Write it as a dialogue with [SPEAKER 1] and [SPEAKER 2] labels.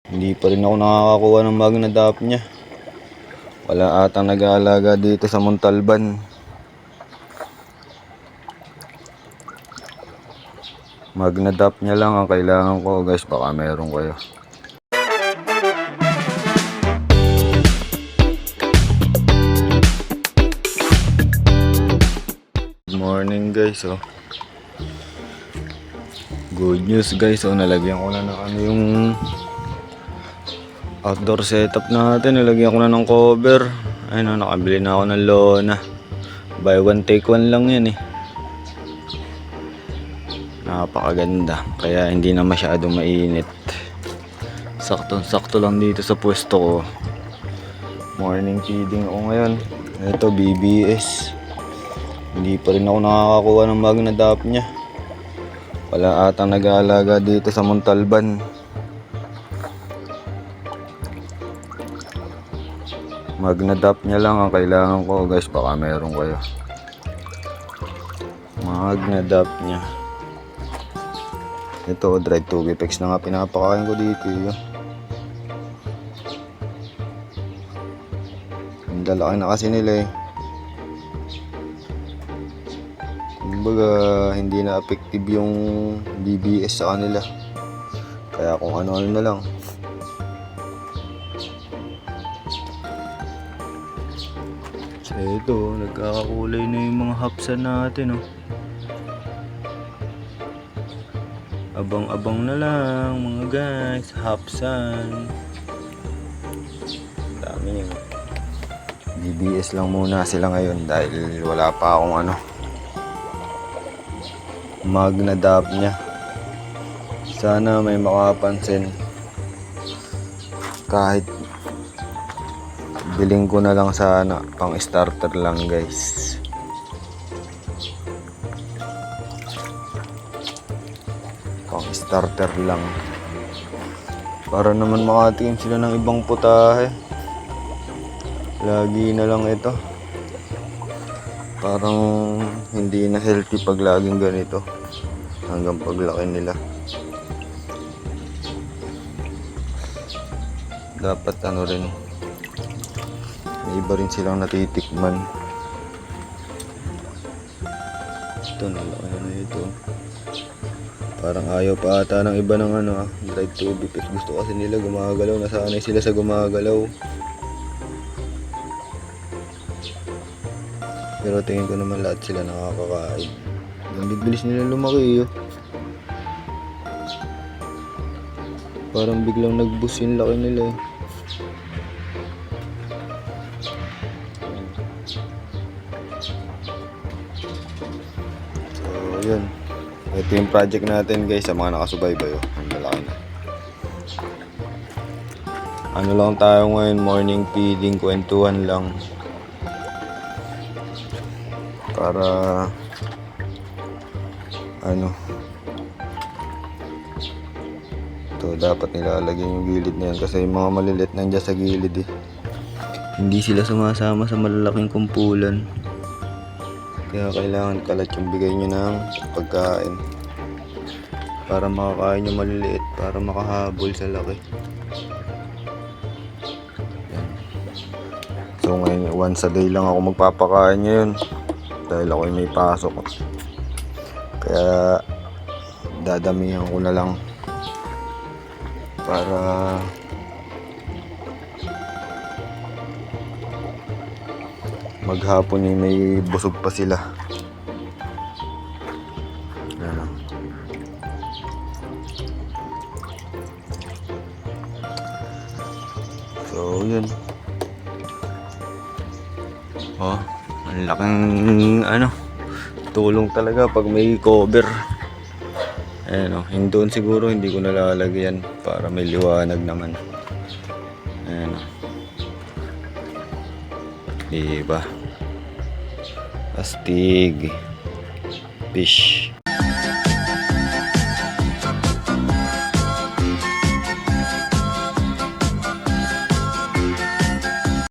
[SPEAKER 1] Hindi pa rin ako nakakakuha ng magnadap niya. Wala atang nag-aalaga dito sa Montalban. Magnadap niya lang ang kailangan ko guys, baka meron kayo. Good morning guys, oh. Good news guys, oh, nalagyan ko na ng yung outdoor setup natin. Nalagyan ko na ng cover. Ayun, oh, nakabili na ako ng lona. Buy one take one lang yan eh. Napakaganda, kaya hindi na masyadong mainit. Saktong-sakto lang dito sa pwesto ko. Morning feeding ako ngayon. Ito BBS. Hindi pa rin ako nakakakuha ng magnadap niya. Wala atang nag-aalaga dito sa Montalban. Magnadap niya lang ang kailangan ko guys, baka meron kayo. Magnadap niya. Ito, dried Tubipex na nga pinapakain ko dito. Ang lalaki na kasi nila eh. Kumbaga, hindi na effective yung BBS sa kanila. Kaya kung ano-ano na lang. So ito, nagkakakulay na yung mga hapsan natin, oh. Abang-abang na lang mga guys, hapsan. Dami yun. BBS lang muna sila ngayon dahil wala pa akong magnadap niya. Sana may makapansin. Kahit biling ko na lang sana, pang starter lang guys. Pang starter lang. Para naman makatingin sila ng ibang putahe. Lagi na lang ito. Parang hindi na healthy pag laging ganito. Hanggang paglaki nila. Dapat rin. May iba rin silang natitikman. Ito, nalaki na ito. Parang ayaw pa ata ng iba ng dried Tubipex. Gusto kasi nila gumagalaw. Nasanay sila sa gumagalaw. Pero tingin ko naman lahat sila nakakakain. Ang bilis nila lumaki, oh. Parang biglang nag-boost yung laki nila eh. So yun, ito yung project natin guys sa mga nakasubaybay, oh. Ang lalaki na. Ano lang tayo ngayon, morning feeding, kwentuhan lang. Para ito dapat nilalagyan yung gilid na yan kasi yung mga maliliit nandiyan sa gilid eh. Hindi sila sumasama sa malalaking kumpulan, kaya kailangan kalat yung bigay nyo ng pagkain para makakain yung maliliit, para makahabol sa laki. Yan. So ngayon once a day lang ako magpapakain ngayon dahil ako may pasok, kaya dadamihan ko na lang para maghapon may busog pa sila. Yan. So yun, oh, ang laking tulong talaga pag may cover. Ayan, oh, doon siguro hindi ko nalalagyan para may liwanag naman. Ayan, oh. Diba? Astig fish.